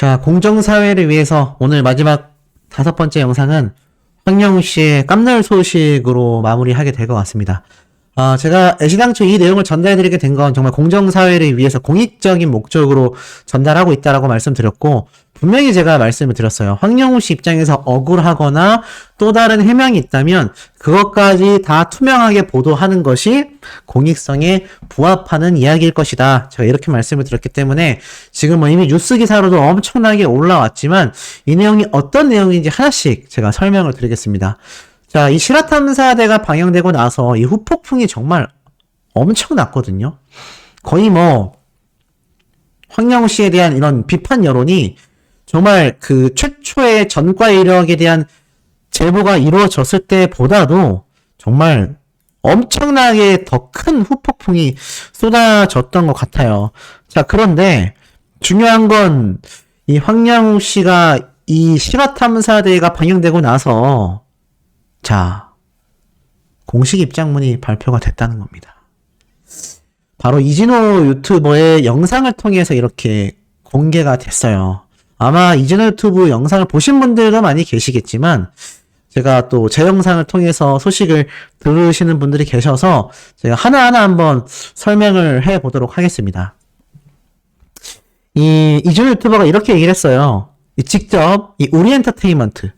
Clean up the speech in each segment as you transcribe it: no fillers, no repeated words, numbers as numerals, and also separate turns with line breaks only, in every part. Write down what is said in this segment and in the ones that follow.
자, 공정사회를 위해서 오늘 마지막 5번째 영상은 황영우 씨의 깜놀 소식으로 마무리하게 될 것 같습니다. 제가 애시당초 이 내용을 전달해드리게 된 건 정말 공정사회를 위해서 공익적인 목적으로 전달하고 있다라고 말씀드렸고, 분명히 제가 말씀을 드렸어요. 황영우 씨 입장에서 억울하거나 또 다른 해명이 있다면 그것까지 다 투명하게 보도하는 것이 공익성에 부합하는 이야기일 것이다. 제가 이렇게 말씀을 드렸기 때문에 지금 뭐 이미 뉴스 기사로도 엄청나게 올라왔지만 이 내용이 어떤 내용인지 하나씩 제가 설명을 드리겠습니다. 자, 이 실화탐사대가 방영되고 나서 이 후폭풍이 정말 엄청났거든요. 거의 뭐 황영우 씨에 대한 이런 비판 여론이 정말 그 최초의 전과 이력에 대한 제보가 이루어졌을 때보다도 정말 엄청나게 더 큰 후폭풍이 쏟아졌던 것 같아요. 자, 그런데 중요한 건 이 황영우 씨가 이 실화탐사대가 방영되고 나서 자, 공식 입장문이 발표가 됐다는 겁니다. 바로 이진호 유튜버의 영상을 통해서 이렇게 공개가 됐어요. 아마 이진호 유튜브 영상을 보신 분들도 많이 계시겠지만 제가 또 제 영상을 통해서 소식을 들으시는 분들이 계셔서 제가 하나하나 한번 설명을 해보도록 하겠습니다. 이진호 유튜버가 이렇게 얘기를 했어요. 직접 우리 엔터테인먼트,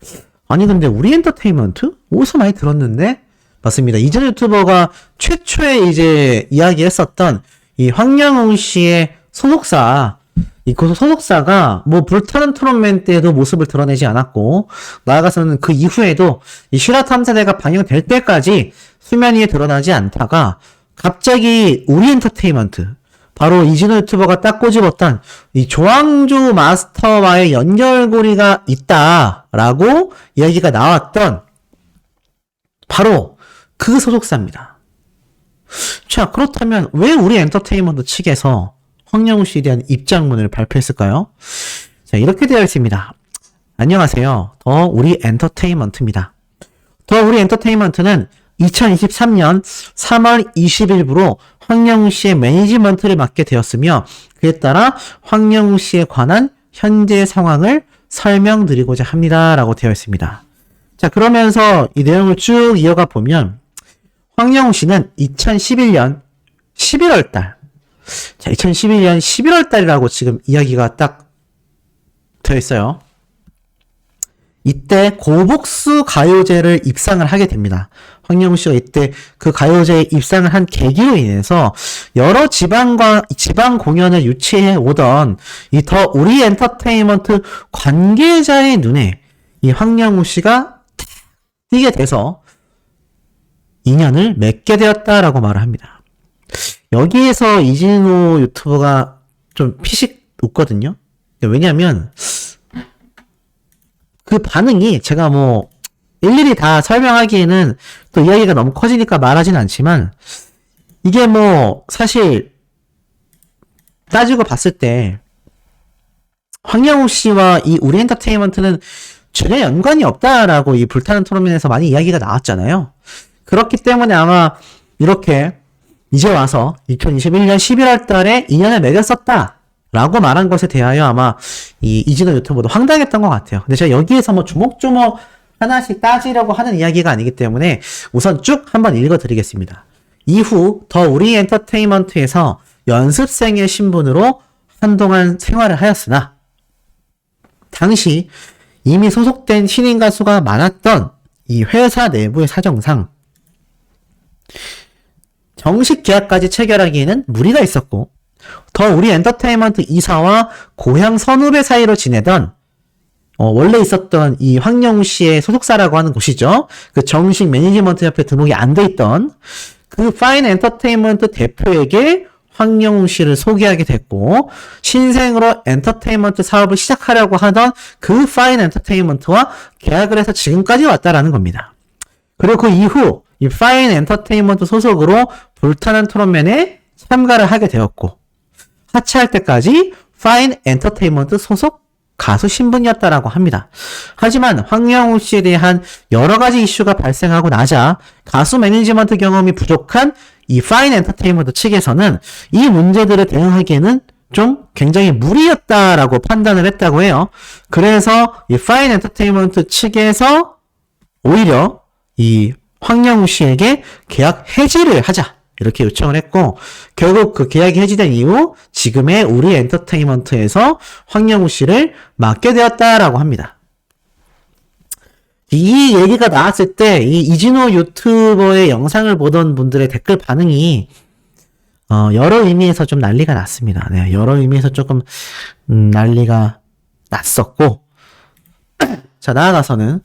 아니 근데 우리 엔터테인먼트? 어디서 많이 들었는데? 맞습니다. 이진호 유튜버가 최초에 이제 이야기했었던 이 황영우 씨의 소속사, 이 소속사가 뭐 불타는 트롯맨 때도 모습을 드러내지 않았고, 나아가서는 그 이후에도 이 실화탐사대가 방영될 때까지 수면 위에 드러나지 않다가 갑자기 우리 엔터테인먼트, 바로 이진호 유튜버가 딱 꼬집었던 이 조항조 마스터와의 연결고리가 있다라고 이야기가 나왔던 바로 그 소속사입니다. 자, 그렇다면 왜 우리 엔터테인먼트 측에서 황영우 씨에 대한 입장문을 발표했을까요? 자, 이렇게 되어 있습니다. 안녕하세요. 더 우리 엔터테인먼트입니다. 더 우리 엔터테인먼트는 2023년 3월 20일부로 황영우 씨의 매니지먼트를 맡게 되었으며 그에 따라 황영우 씨에 관한 현재 상황을 설명드리고자 합니다. 라고 되어 있습니다. 자, 그러면서 이 내용을 쭉 이어가 보면 황영우 씨는 2011년 11월 달, 자, 2011년 11월 달이라고 지금 이야기가 딱 되어 있어요. 이때 고복수 가요제를 입상을 하게 됩니다. 황영우 씨가 이때 그 가요제에 입상을 한 계기로 인해서 여러 지방 공연을 유치해 오던 이 더 우리 엔터테인먼트 관계자의 눈에 이 황영우 씨가 띄게 돼서 인연을 맺게 되었다라고 말을 합니다. 여기에서 이진호 유튜버가 좀 피식 웃거든요. 왜냐면 그 반응이 제가 뭐 일일이 다 설명하기에는 또 이야기가 너무 커지니까 말하진 않지만 이게 뭐 사실 따지고 봤을 때 황영우 씨와 이 우리 엔터테인먼트는 전혀 연관이 없다라고 이 불타는 토론맨에서 많이 이야기가 나왔잖아요. 그렇기 때문에 아마 이렇게 이제 와서 2021년 11월 달에 인연을 맺었었다 라고 말한 것에 대하여 아마 이진호 유튜버도 황당했던 것 같아요. 근데 제가 여기에서 뭐 조목조목 하나씩 따지려고 하는 이야기가 아니기 때문에 우선 쭉 한번 읽어드리겠습니다. 이후 더 우리 엔터테인먼트에서 연습생의 신분으로 한동안 생활을 하였으나 당시 이미 소속된 신인 가수가 많았던 이 회사 내부의 사정상 정식 계약까지 체결하기에는 무리가 있었고 더 우리 엔터테인먼트 이사와 고향 선후배 사이로 지내던 원래 있었던 이 황영우 씨의 소속사라고 하는 곳이죠. 그 정식 매니지먼트 협회 등록이 안 돼 있던 그 파인 엔터테인먼트 대표에게 황영우 씨를 소개하게 됐고 신생으로 엔터테인먼트 사업을 시작하려고 하던 그 파인 엔터테인먼트와 계약을 해서 지금까지 왔다라는 겁니다. 그리고 그 이후 이 파인 엔터테인먼트 소속으로 불타는 토론맨에 참가를 하게 되었고 하차할 때까지 파인 엔터테인먼트 소속 가수 신분이었다라고 합니다. 하지만 황영우 씨에 대한 여러 가지 이슈가 발생하고 나자 가수 매니지먼트 경험이 부족한 이 파인 엔터테인먼트 측에서는 이 문제들에 대응하기에는 좀 굉장히 무리였다라고 판단을 했다고 해요. 그래서 이 파인 엔터테인먼트 측에서 오히려 이 황영우 씨에게 계약 해지를 하자 이렇게 요청을 했고, 결국 그 계약이 해지된 이후 지금의 우리 엔터테인먼트에서 황영우 씨를 맡게 되었다라고 합니다. 이 얘기가 나왔을 때 이 이진호 유튜버의 영상을 보던 분들의 댓글 반응이 여러 의미에서 좀 난리가 났습니다. 네, 여러 의미에서 조금 난리가 났었고, 자, 나아가서는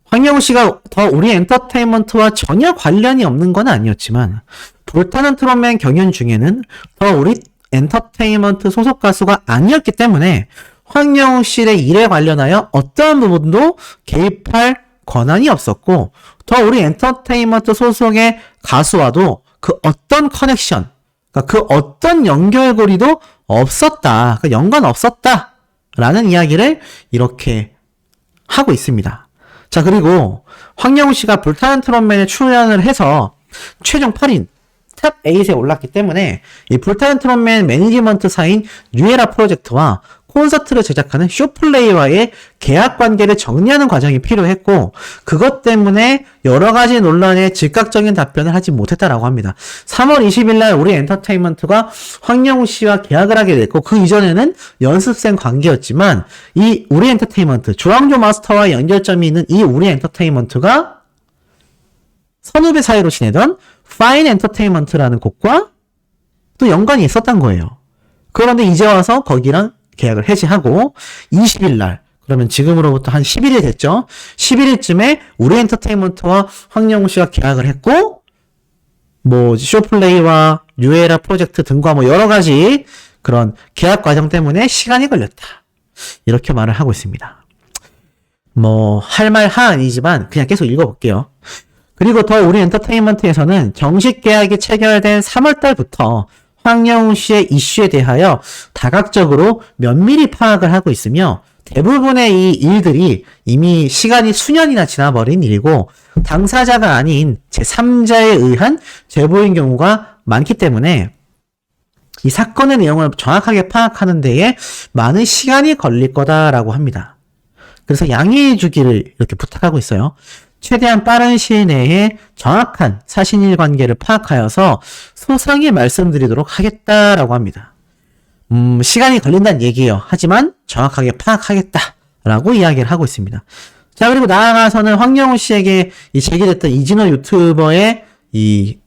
황영우 씨가 더 우리 엔터테인먼트와 전혀 관련이 없는 건 아니었지만, 불타는 트롯맨 경연 중에는 더 우리 엔터테인먼트 소속 가수가 아니었기 때문에 황영우 씨의 일에 관련하여 어떠한 부분도 개입할 권한이 없었고, 더 우리 엔터테인먼트 소속의 가수와도 그 어떤 커넥션, 그러니까 그 어떤 연결고리도 없었다, 그 연관 없었다 라는 이야기를 이렇게 하고 있습니다. 자, 그리고 황영우 씨가 불타는 트롯맨에 출연을 해서 최종 8인 탑 8에 올랐기 때문에 이 불타는 트롯맨 매니지먼트사인 뉴에라 프로젝트와 콘서트를 제작하는 쇼플레이와의 계약 관계를 정리하는 과정이 필요했고, 그것 때문에 여러 가지 논란에 즉각적인 답변을 하지 못했다라고 합니다. 3월 20일 날 우리 엔터테인먼트가 황영우 씨와 계약을 하게 됐고, 그 이전에는 연습생 관계였지만 이 우리 엔터테인먼트, 조항조 마스터와 연결점이 있는 이 우리 엔터테인먼트가 선후배 사이로 지내던 파인 엔터테인먼트라는 곡과 또 연관이 있었던 거예요. 그런데 이제 와서 거기랑 계약을 해지하고 20일 날, 그러면 지금으로부터 한 11일 됐죠. 11일쯤에 우리 엔터테인먼트와 황영우 씨가 계약을 했고, 뭐 쇼플레이와 뉴에라 프로젝트 등과 뭐 여러 가지 그런 계약 과정 때문에 시간이 걸렸다, 이렇게 말을 하고 있습니다. 뭐 할 말 아니지만 그냥 계속 읽어볼게요. 그리고 더 우리 엔터테인먼트에서는 정식 계약이 체결된 3월 달부터 황영우 씨의 이슈에 대하여 다각적으로 면밀히 파악을 하고 있으며, 대부분의 이 일들이 이미 시간이 수년이나 지나버린 일이고 당사자가 아닌 제3자에 의한 제보인 경우가 많기 때문에 이 사건의 내용을 정확하게 파악하는 데에 많은 시간이 걸릴 거다라고 합니다. 그래서 양해해 주기를 이렇게 부탁하고 있어요. 최대한 빠른 시일 내에 정확한 사실일 관계를 파악하여서 소상히 말씀드리도록 하겠다라고 합니다. 시간이 걸린다는 얘기예요. 하지만 정확하게 파악하겠다라고 이야기를 하고 있습니다. 자, 그리고 나아가서는 황영우 씨에게 이 제기됐던 이진호 유튜버의 이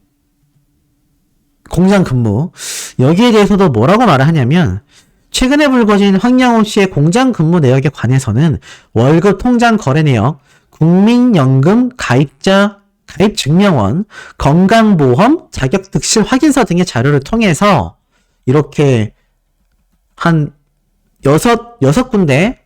공장 근무, 여기에 대해서도 뭐라고 말을 하냐면, 최근에 불거진 황영우 씨의 공장 근무 내역에 관해서는 월급 통장 거래 내역, 국민연금 가입자 가입 증명원, 건강보험 자격 득실 확인서 등의 자료를 통해서 이렇게 한 여섯 군데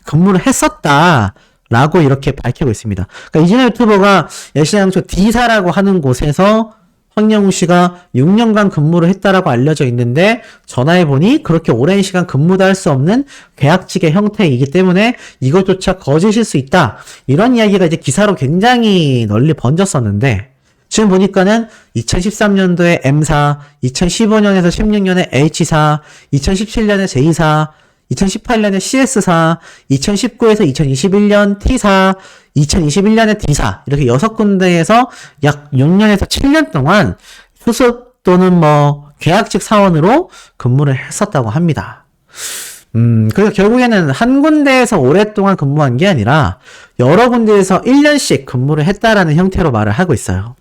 근무를 했었다라고 이렇게 밝히고 있습니다. 그러니까 이진호 유튜버가 예시장초 D사라고 하는 곳에서 황영우 씨가 6년간 근무를 했다라고 알려져 있는데, 전화해보니 그렇게 오랜 시간 근무도 할 수 없는 계약직의 형태이기 때문에 이것조차 거짓일 수 있다, 이런 이야기가 이제 기사로 굉장히 널리 번졌었는데, 지금 보니까는 2013년도에 M사, 2015년에서 16년에 H사, 2017년에 J사, 2018년에 CS사, 2019에서 2021년 T사, 2021년에 D사, 이렇게 6군데에서 약 6년에서 7년 동안 수습 또는 뭐 계약직 사원으로 근무를 했었다고 합니다. 그래서 결국에는 한 군데에서 오랫동안 근무한 게 아니라 여러 군데에서 1년씩 근무를 했다라는 형태로 말을 하고 있어요.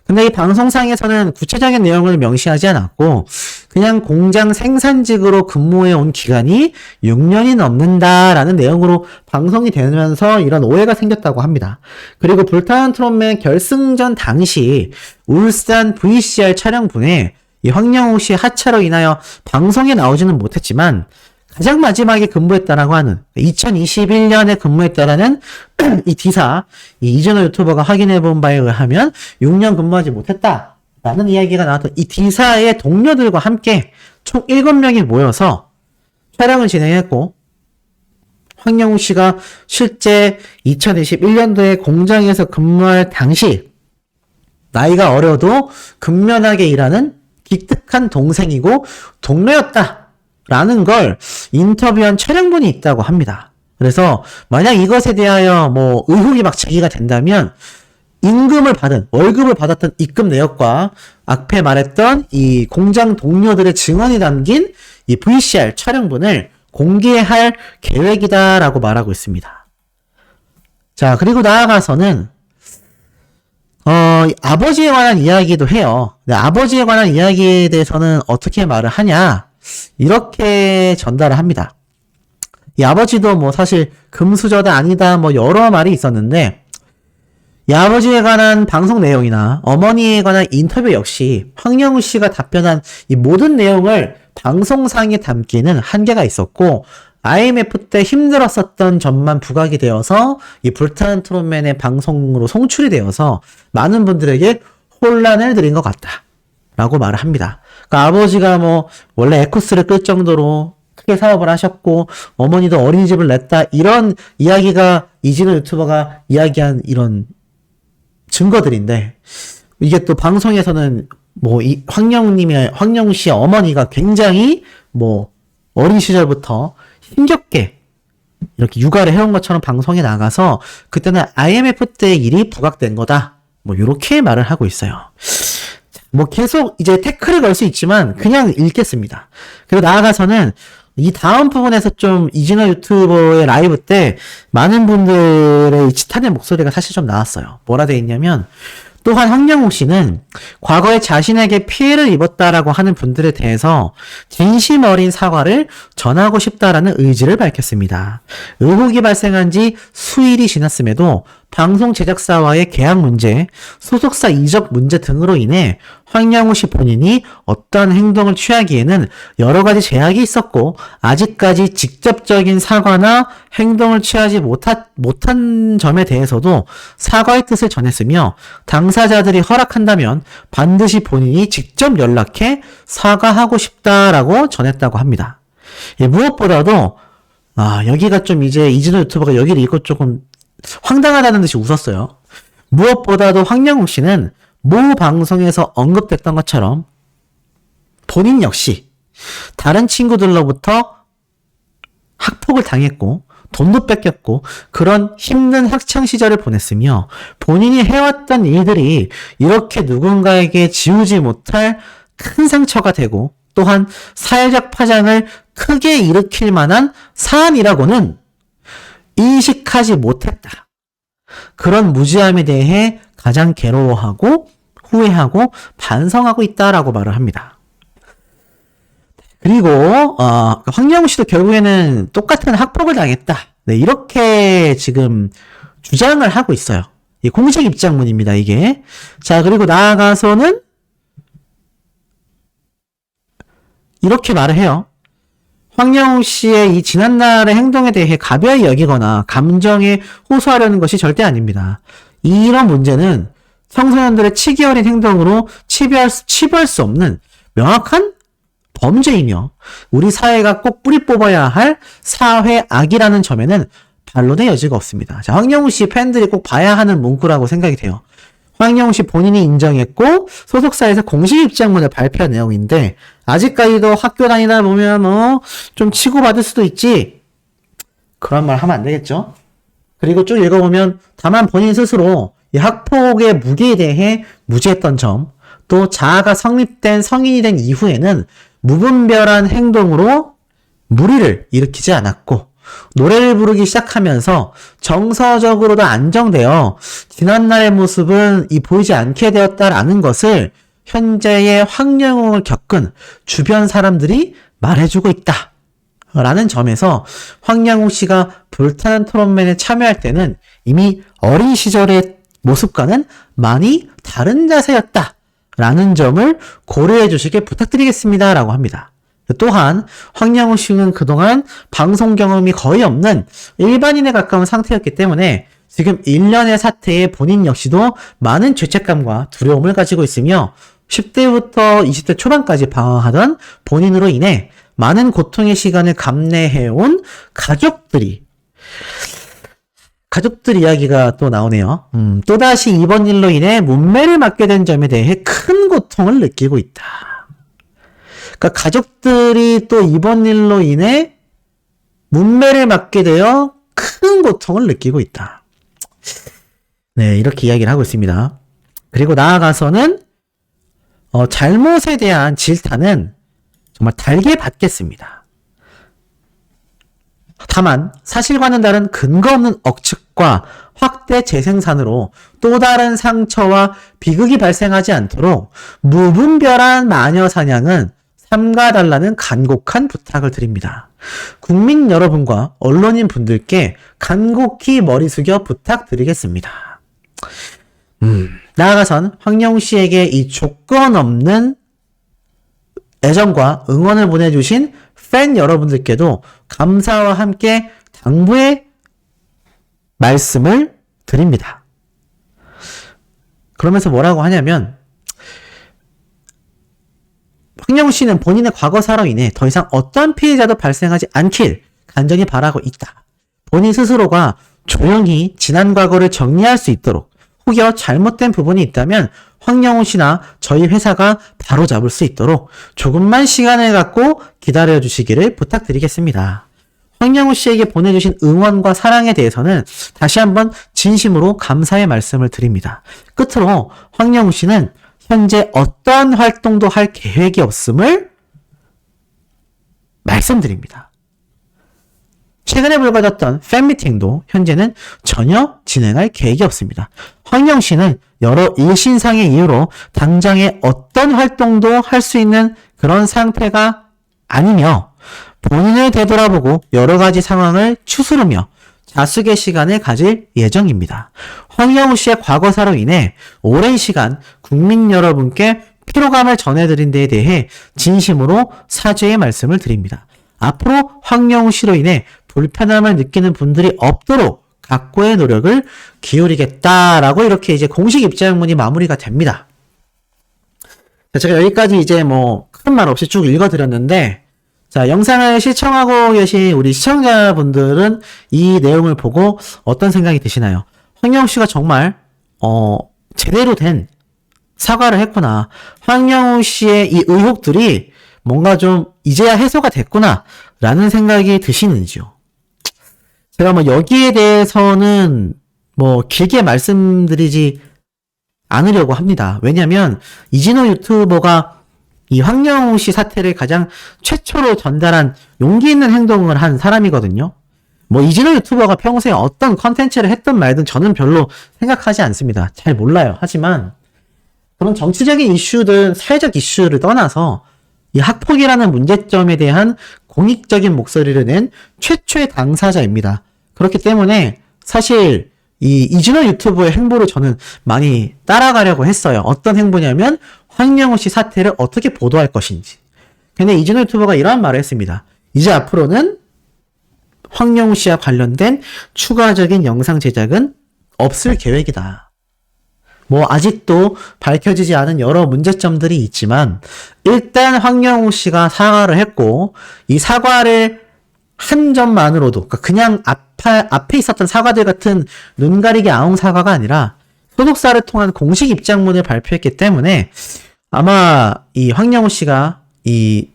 근데 이 방송상에서는 구체적인 내용을 명시하지 않았고, 그냥 공장 생산직으로 근무해 온 기간이 6년이 넘는다라는 내용으로 방송이 되면서 이런 오해가 생겼다고 합니다. 그리고 불타는 트롯맨 결승전 당시 울산 VCR 촬영분에 이 황영우 씨의 하차로 인하여 방송에 나오지는 못했지만 가장 마지막에 근무했다라고 하는, 2021년에 근무했다라는 이 D사, 이 이진호 유튜버가 확인해본 바에 의하면 6년 근무하지 못했다라는 이야기가 나왔던 이 D사의 동료들과 함께 총 7명이 모여서 촬영을 진행했고, 황영우 씨가 실제 2021년도에 공장에서 근무할 당시 나이가 어려도 근면하게 일하는 기특한 동생이고 동료였다라는 걸 인터뷰한 촬영본이 있다고 합니다. 그래서 만약 이것에 대하여 뭐 의혹이 막 제기가 된다면 월급을 받았던 입금 내역과 앞에 말했던 이 공장 동료들의 증언이 담긴 이 VCR 촬영본을 공개할 계획이다라고 말하고 있습니다. 자, 그리고 나아가서는 아버지에 관한 이야기도 해요. 아버지에 관한 이야기에 대해서는 어떻게 말을 하냐? 이렇게 전달을 합니다. 이 아버지도 뭐 사실 금수저다 아니다 뭐 여러 말이 있었는데 이 아버지에 관한 방송 내용이나 어머니에 관한 인터뷰 역시 황영우 씨가 답변한 이 모든 내용을 방송상에 담기는 한계가 있었고 IMF 때 힘들었었던 점만 부각이 되어서 이 불타는 트롯맨의 방송으로 송출이 되어서 많은 분들에게 혼란을 드린 것 같다 라고 말을 합니다. 그러니까 아버지가 뭐 원래 에코스를 끌 정도로 크게 사업을 하셨고 어머니도 어린이집을 냈다 이런 이야기가 이진우 유튜버가 이야기한 이런 증거들인데 이게 또 방송에서는 뭐 이 황영우 씨의 어머니가 굉장히 뭐 어린 시절부터 힘겹게 이렇게 육아를 해온 것처럼 방송에 나가서 그때는 IMF 때 일이 부각된 거다. 뭐 이렇게 말을 하고 있어요. 뭐 계속 이제 태클을 걸 수 있지만 그냥 읽겠습니다. 그리고 나아가서는 이 다음 부분에서 좀 이진호 유튜버의 라이브 때 많은 분들의 지탄의 목소리가 사실 좀 나왔어요. 뭐라 돼 있냐면 또한 황영우 씨는 과거에 자신에게 피해를 입었다라고 하는 분들에 대해서 진심 어린 사과를 전하고 싶다라는 의지를 밝혔습니다. 의혹이 발생한 지 수일이 지났음에도 방송 제작사와의 계약 문제, 소속사 이적 문제 등으로 인해 황영우 씨 본인이 어떠한 행동을 취하기에는 여러 가지 제약이 있었고 아직까지 직접적인 사과나 행동을 취하지 못한 점에 대해서도 사과의 뜻을 전했으며 당사자들이 허락한다면 반드시 본인이 직접 연락해 사과하고 싶다라고 전했다고 합니다. 예, 무엇보다도 여기가 좀 이제 이진호 유튜버가 여기를 읽고 조금 황당하다는 듯이 웃었어요. 무엇보다도 황영우 씨는 모 방송에서 언급됐던 것처럼 본인 역시 다른 친구들로부터 학폭을 당했고 돈도 뺏겼고 그런 힘든 학창시절을 보냈으며 본인이 해왔던 일들이 이렇게 누군가에게 지우지 못할 큰 상처가 되고 또한 사회적 파장을 크게 일으킬 만한 사안이라고는 인식하지 못했다. 그런 무지함에 대해 가장 괴로워하고 후회하고 반성하고 있다라고 말을 합니다. 그리고 황영우 씨도 결국에는 똑같은 학폭을 당했다. 네, 이렇게 지금 주장을 하고 있어요. 이 공식 입장문입니다, 이게. 자, 그리고 나아가서는 이렇게 말을 해요. 황영우 씨의 이 지난날의 행동에 대해 가벼이 여기거나 감정에 호소하려는 것이 절대 아닙니다. 이런 문제는 청소년들의 치기 어린 행동으로 치부할 수 없는 명확한 범죄이며 우리 사회가 꼭 뿌리 뽑아야 할 사회 악이라는 점에는 반론의 여지가 없습니다. 자, 황영우 씨 팬들이 꼭 봐야 하는 문구라고 생각이 돼요. 황영우 씨 본인이 인정했고 소속사에서 공식 입장문을 발표한 내용인데 아직까지도 학교 다니다 보면 좀 치고받을 수도 있지. 그런 말 하면 안 되겠죠. 그리고 쭉 읽어보면 다만 본인 스스로 이 학폭의 무게에 대해 무지했던 점, 또 자아가 성립된 성인이 된 이후에는 무분별한 행동으로 무리를 일으키지 않았고 노래를 부르기 시작하면서 정서적으로도 안정되어 지난날의 모습은 보이지 않게 되었다라는 것을 현재의 황영우를 겪은 주변 사람들이 말해주고 있다. 라는 점에서 황영우 씨가 불타는 트롯맨에 참여할 때는 이미 어린 시절의 모습과는 많이 다른 자세였다. 라는 점을 고려해 주시길 부탁드리겠습니다. 라고 합니다. 또한 황영우 씨는 그동안 방송 경험이 거의 없는 일반인에 가까운 상태였기 때문에 지금 1년의 사태에 본인 역시도 많은 죄책감과 두려움을 가지고 있으며 10대부터 20대 초반까지 방황하던 본인으로 인해 많은 고통의 시간을 감내해온 가족들 이야기가 또 나오네요. 또다시 이번 일로 인해 문매를 맞게 된 점에 대해 큰 고통을 느끼고 있다. 그러니까 가족들이 또 이번 일로 인해 문매를 맞게 되어 큰 고통을 느끼고 있다. 네, 이렇게 이야기를 하고 있습니다. 그리고 나아가서는 잘못에 대한 질타는 정말 달게 받겠습니다. 다만 사실과는 다른 근거 없는 억측과 확대 재생산으로 또 다른 상처와 비극이 발생하지 않도록 무분별한 마녀 사냥은 삼가달라는 간곡한 부탁을 드립니다. 국민 여러분과 언론인 분들께 간곡히 머리 숙여 부탁드리겠습니다. 나아가선 황영우 씨에게 이 조건 없는 애정과 응원을 보내주신 팬 여러분들께도 감사와 함께 당부의 말씀을 드립니다. 그러면서 뭐라고 하냐면, 황영우 씨는 본인의 과거사로 인해 더 이상 어떤 피해자도 발생하지 않길 간절히 바라고 있다. 본인 스스로가 조용히 지난 과거를 정리할 수 있도록 혹여 잘못된 부분이 있다면 황영우 씨나 저희 회사가 바로잡을 수 있도록 조금만 시간을 갖고 기다려주시기를 부탁드리겠습니다. 황영우 씨에게 보내주신 응원과 사랑에 대해서는 다시 한번 진심으로 감사의 말씀을 드립니다. 끝으로 황영우 씨는 현재 어떤 활동도 할 계획이 없음을 말씀드립니다. 최근에 불거졌던 팬미팅도 현재는 전혀 진행할 계획이 없습니다. 황영우 씨는 여러 일신상의 이유로 당장에 어떤 활동도 할 수 있는 그런 상태가 아니며 본인을 되돌아보고 여러 가지 상황을 추스르며 자숙의 시간을 가질 예정입니다. 황영우 씨의 과거사로 인해 오랜 시간 국민 여러분께 피로감을 전해드린 데에 대해 진심으로 사죄의 말씀을 드립니다. 앞으로 황영우 씨로 인해 불편함을 느끼는 분들이 없도록 각고의 노력을 기울이겠다라고 이렇게 이제 공식 입장문이 마무리가 됩니다. 제가 여기까지 이제 뭐 큰 말 없이 쭉 읽어드렸는데, 자, 영상을 시청하고 계신 우리 시청자분들은 이 내용을 보고 어떤 생각이 드시나요? 황영우 씨가 정말 제대로 된 사과를 했구나. 황영우 씨의 이 의혹들이 뭔가 좀 이제야 해소가 됐구나 라는 생각이 드시는지요? 제가 뭐 여기에 대해서는 뭐 길게 말씀드리지 않으려고 합니다. 왜냐면 이진호 유튜버가 이 황영우 씨 사태를 가장 최초로 전달한 용기 있는 행동을 한 사람이거든요. 뭐 이진호 유튜버가 평소에 어떤 컨텐츠를 했든 말든 저는 별로 생각하지 않습니다. 잘 몰라요. 하지만 그런 정치적인 이슈든 사회적 이슈를 떠나서 이 학폭이라는 문제점에 대한 공익적인 목소리를 낸 최초의 당사자입니다. 그렇기 때문에 사실 이 이진호 유튜버의 행보를 저는 많이 따라가려고 했어요. 어떤 행보냐면 황영우 씨 사태를 어떻게 보도할 것인지. 근데 이진호 유튜버가 이러한 말을 했습니다. 이제 앞으로는 황영우 씨와 관련된 추가적인 영상 제작은 없을 계획이다. 뭐 아직도 밝혀지지 않은 여러 문제점들이 있지만 일단 황영우 씨가 사과를 했고 이 사과를 한 점만으로도 그냥 앞에 있었던 사과들 같은 눈 가리기 아웅 사과가 아니라 소속사를 통한 공식 입장문을 발표했기 때문에 아마 이 황영우 씨가 이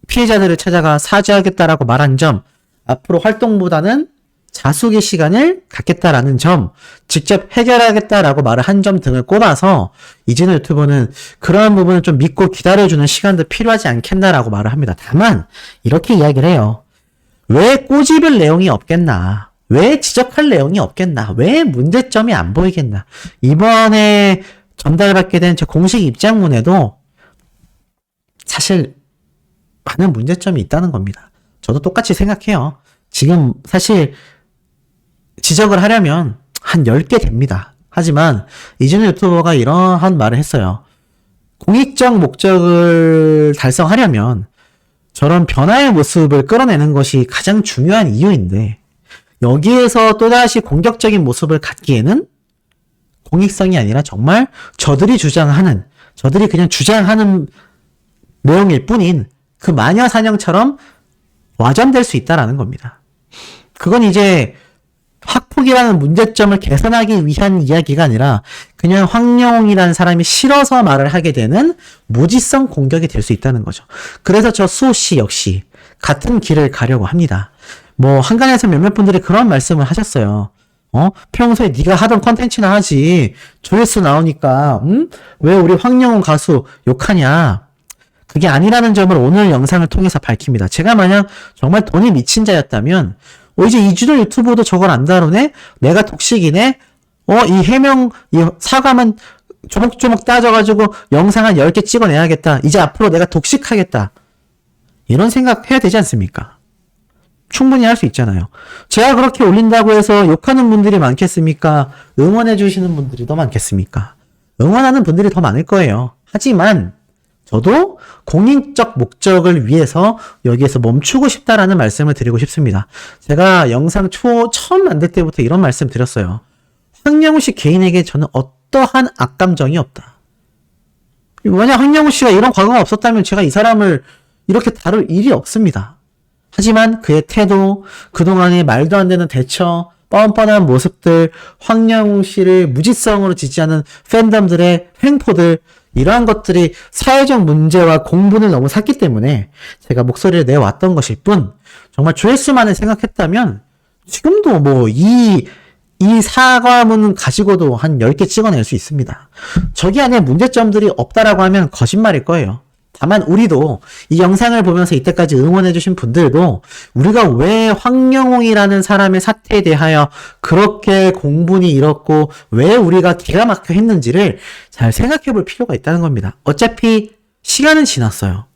피해자들을 찾아가 사죄하겠다라고 말한 점, 앞으로 활동보다는 자숙의 시간을 갖겠다라는 점, 직접 해결하겠다라고 말을 한 점 등을 꼽아서 이진호 유튜버는 그러한 부분을 좀 믿고 기다려주는 시간도 필요하지 않겠나라고 말을 합니다. 다만 이렇게 이야기를 해요. 왜 꼬집을 내용이 없겠나? 왜 지적할 내용이 없겠나? 왜 문제점이 안 보이겠나? 이번에 전달받게 된 제 공식 입장문에도 사실 많은 문제점이 있다는 겁니다. 저도 똑같이 생각해요. 지금 사실 지적을 하려면 한 10개 됩니다. 하지만 이진우 유튜버가 이러한 말을 했어요. 공익적 목적을 달성하려면 저런 변화의 모습을 끌어내는 것이 가장 중요한 이유인데 여기에서 또다시 공격적인 모습을 갖기에는 공익성이 아니라 정말 저들이 그냥 주장하는 내용일 뿐인 그 마녀 사냥처럼 와전될 수 있다라는 겁니다. 그건 이제 학폭이라는 문제점을 개선하기 위한 이야기가 아니라 그냥 황영웅이라는 사람이 싫어서 말을 하게 되는 무지성 공격이 될 수 있다는 거죠. 그래서 저 수호씨 역시 같은 길을 가려고 합니다. 뭐 한간에서 몇몇 분들이 그런 말씀을 하셨어요. 평소에 네가 하던 컨텐츠나 하지 조회수 나오니까 왜 우리 황영웅 가수 욕하냐. 그게 아니라는 점을 오늘 영상을 통해서 밝힙니다. 제가 만약 정말 돈이 미친 자였다면 이제 이준호 유튜버도 저걸 안 다루네? 내가 독식이네? 이 해명, 이 사과만 조목조목 따져가지고 영상 한 10개 찍어내야겠다. 이제 앞으로 내가 독식하겠다. 이런 생각 해야 되지 않습니까? 충분히 할 수 있잖아요. 제가 그렇게 올린다고 해서 욕하는 분들이 많겠습니까? 응원해주시는 분들이 더 많겠습니까? 응원하는 분들이 더 많을 거예요. 하지만 저도 공익적 목적을 위해서 여기에서 멈추고 싶다라는 말씀을 드리고 싶습니다. 제가 영상 처음 만들 때부터 이런 말씀 드렸어요. 황영우 씨 개인에게 저는 어떠한 악감정이 없다. 만약 황영우 씨가 이런 과거가 없었다면 제가 이 사람을 이렇게 다룰 일이 없습니다. 하지만 그의 태도, 그동안의 말도 안 되는 대처, 뻔뻔한 모습들, 황영우 씨를 무지성으로 지지하는 팬덤들의 횡포들, 이러한 것들이 사회적 문제와 공분을 너무 샀기 때문에 제가 목소리를 내왔던 것일 뿐, 정말 조회수만을 생각했다면 지금도 뭐 이 사과문은 가지고도 한 10개 찍어낼 수 있습니다. 저기 안에 문제점들이 없다라고 하면 거짓말일 거예요. 다만 우리도 이 영상을 보면서 이때까지 응원해주신 분들도 우리가 왜 황영웅이라는 사람의 사태에 대하여 그렇게 공분이 일었고 왜 우리가 기가 막혀 했는지를 잘 생각해 볼 필요가 있다는 겁니다. 어차피 시간은 지났어요.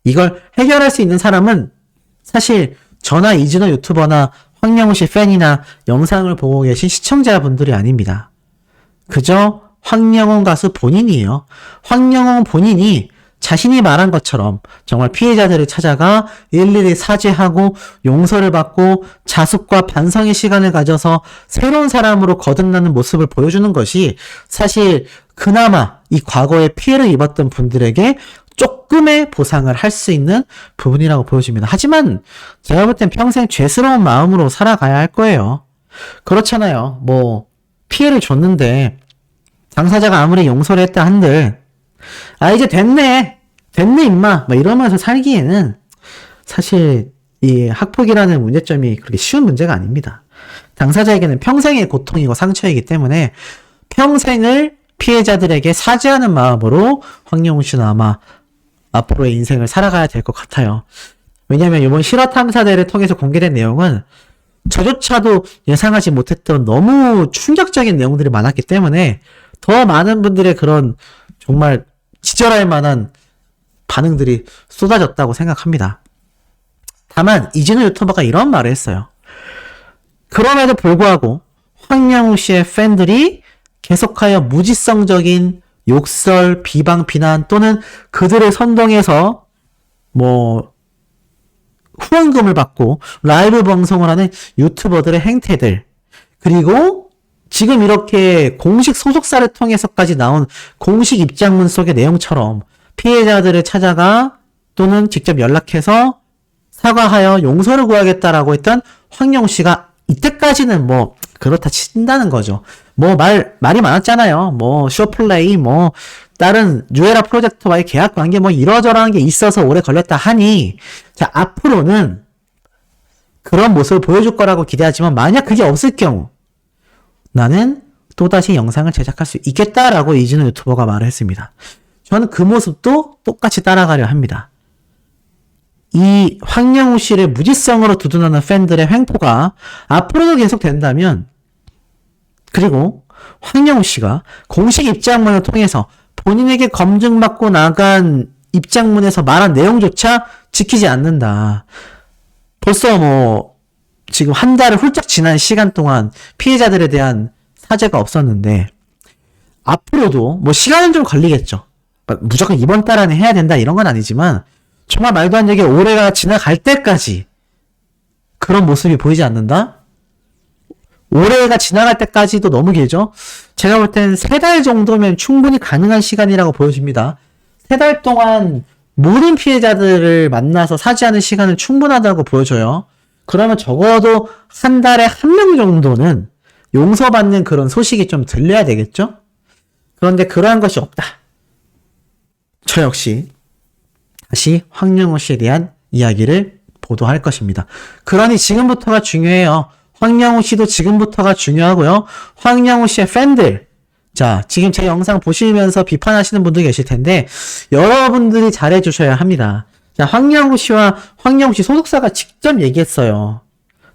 이걸 해결할 수 있는 사람은 사실 저나 이준호 유튜버나 황영웅 씨 팬이나 영상을 보고 계신 시청자분들이 아닙니다. 그저 황영웅 가수 본인이에요. 황영웅 본인이 자신이 말한 것처럼 정말 피해자들을 찾아가 일일이 사죄하고 용서를 받고 자숙과 반성의 시간을 가져서 새로운 사람으로 거듭나는 모습을 보여주는 것이 사실 그나마 이 과거에 피해를 입었던 분들에게 조금의 보상을 할 수 있는 부분이라고 보여집니다. 하지만 제가 볼 땐 평생 죄스러운 마음으로 살아가야 할 거예요. 그렇잖아요. 뭐 피해를 줬는데 당사자가 아무리 용서를 했다 한들 이제 됐네 임마 막 이러면서 살기에는 사실 이 학폭이라는 문제점이 그렇게 쉬운 문제가 아닙니다. 당사자에게는 평생의 고통이고 상처이기 때문에 평생을 피해자들에게 사죄하는 마음으로 황영웅 씨는 아마 앞으로의 인생을 살아가야 될 것 같아요. 왜냐하면 이번 실화 탐사대를 통해서 공개된 내용은 저조차도 예상하지 못했던 너무 충격적인 내용들이 많았기 때문에 더 많은 분들의 그런 정말 지절할 만한 반응들이 쏟아졌다고 생각합니다. 다만 이진우 유튜버가 이런 말을 했어요. 그럼에도 불구하고 황영우 씨의 팬들이 계속하여 무지성적인 욕설, 비방, 비난 또는 그들을 선동해서 뭐 후원금을 받고 라이브 방송을 하는 유튜버들의 행태들, 그리고 지금 이렇게 공식 소속사를 통해서까지 나온 공식 입장문 속의 내용처럼 피해자들을 찾아가 또는 직접 연락해서 사과하여 용서를 구하겠다라고 했던 황영우 씨가 이때까지는 뭐 그렇다 친다는 거죠. 뭐 말이 많았잖아요. 뭐 쇼플레이, 뭐 다른 뉴에라 프로젝트와의 계약 관계 뭐 이러저러한 게 있어서 오래 걸렸다 하니, 자 앞으로는 그런 모습을 보여줄 거라고 기대하지만 만약 그게 없을 경우 나는 또다시 영상을 제작할 수 있겠다라고 이진우 유튜버가 말을 했습니다. 저는 그 모습도 똑같이 따라가려 합니다. 이 황영우 씨를 무지성으로 두둔하는 팬들의 횡포가 앞으로도 계속 된다면, 그리고 황영우 씨가 공식 입장문을 통해서 본인에게 검증받고 나간 입장문에서 말한 내용조차 지키지 않는다. 벌써 뭐 지금 한 달을 훌쩍 지난 시간 동안 피해자들에 대한 사죄가 없었는데 앞으로도 뭐 시간은 좀 걸리겠죠. 무조건 이번 달 안에 해야 된다 이런 건 아니지만 정말 말도 안 되게 올해가 지나갈 때까지 그런 모습이 보이지 않는다? 올해가 지나갈 때까지도 너무 길죠? 제가 볼 땐 3달 정도면 충분히 가능한 시간이라고 보여집니다. 3달 동안 모든 피해자들을 만나서 사죄하는 시간은 충분하다고 보여져요. 그러면 적어도 한 달에 한 명 정도는 용서받는 그런 소식이 좀 들려야 되겠죠? 그런데 그러한 것이 없다. 저 역시 다시 황영우 씨에 대한 이야기를 보도할 것입니다. 그러니 지금부터가 중요해요. 황영우 씨도 지금부터가 중요하고요. 황영우 씨의 팬들, 자, 지금 제 영상 보시면서 비판하시는 분도 계실 텐데 여러분들이 잘해주셔야 합니다. 자, 황영우 씨와 황영우 씨 소속사가 직접 얘기했어요.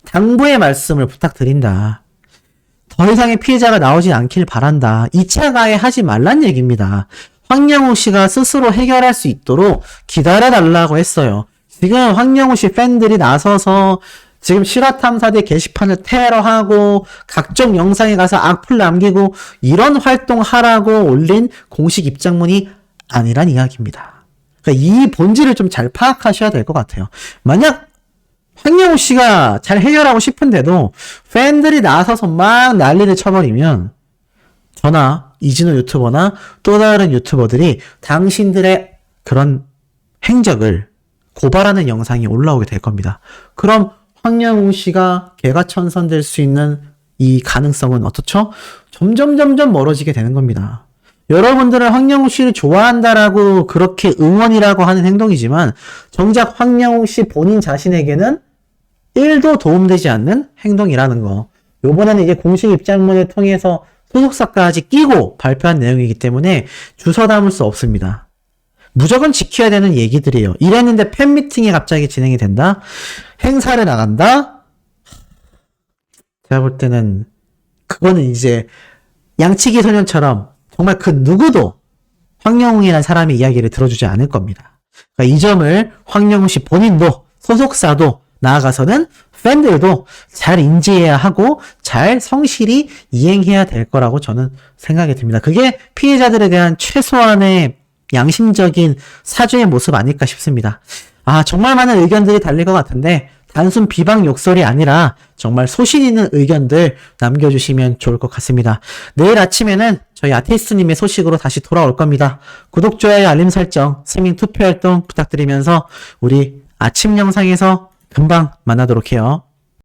당부의 말씀을 부탁드린다. 더 이상의 피해자가 나오진 않길 바란다. 2차 가해 하지 말란 얘기입니다. 황영우 씨가 스스로 해결할 수 있도록 기다려달라고 했어요. 지금 황영우 씨 팬들이 나서서 지금 실화탐사대 게시판을 테러하고 각종 영상에 가서 악플 남기고 이런 활동하라고 올린 공식 입장문이 아니란 이야기입니다. 그러니까 이 본질을 좀 잘 파악하셔야 될 것 같아요. 만약 황영우 씨가 잘 해결하고 싶은데도 팬들이 나서서 막 난리를 쳐버리면 저나 이진호 유튜버나 또 다른 유튜버들이 당신들의 그런 행적을 고발하는 영상이 올라오게 될 겁니다. 그럼 황영우 씨가 개가천선될 수 있는 이 가능성은 어떻죠? 점점 멀어지게 되는 겁니다. 여러분들은 황영우 씨를 좋아한다라고 그렇게 응원이라고 하는 행동이지만 정작 황영우 씨 본인 자신에게는 1도 도움되지 않는 행동이라는 거. 요번에는 이제 공식 입장문을 통해서 소속사까지 끼고 발표한 내용이기 때문에 주워 담을 수 없습니다. 무조건 지켜야 되는 얘기들이에요. 이랬는데 팬미팅이 갑자기 진행이 된다? 행사를 나간다? 제가 볼 때는 그거는 이제 양치기 소년처럼 정말 그 누구도 황영웅이라는 사람의 이야기를 들어주지 않을 겁니다. 그러니까 이 점을 황영웅 씨 본인도 소속사도 나아가서는 팬들도 잘 인지해야 하고 잘 성실히 이행해야 될 거라고 저는 생각이 듭니다. 그게 피해자들에 대한 최소한의 양심적인 사죄의 모습 아닐까 싶습니다. 아, 정말 많은 의견들이 달릴 것 같은데 단순 비방 욕설이 아니라 정말 소신 있는 의견들 남겨주시면 좋을 것 같습니다. 내일 아침에는 저희 아티스트님의 소식으로 다시 돌아올 겁니다. 구독, 좋아요, 알림 설정, 스밍 투표 활동 부탁드리면서 우리 아침 영상에서 금방 만나도록 해요.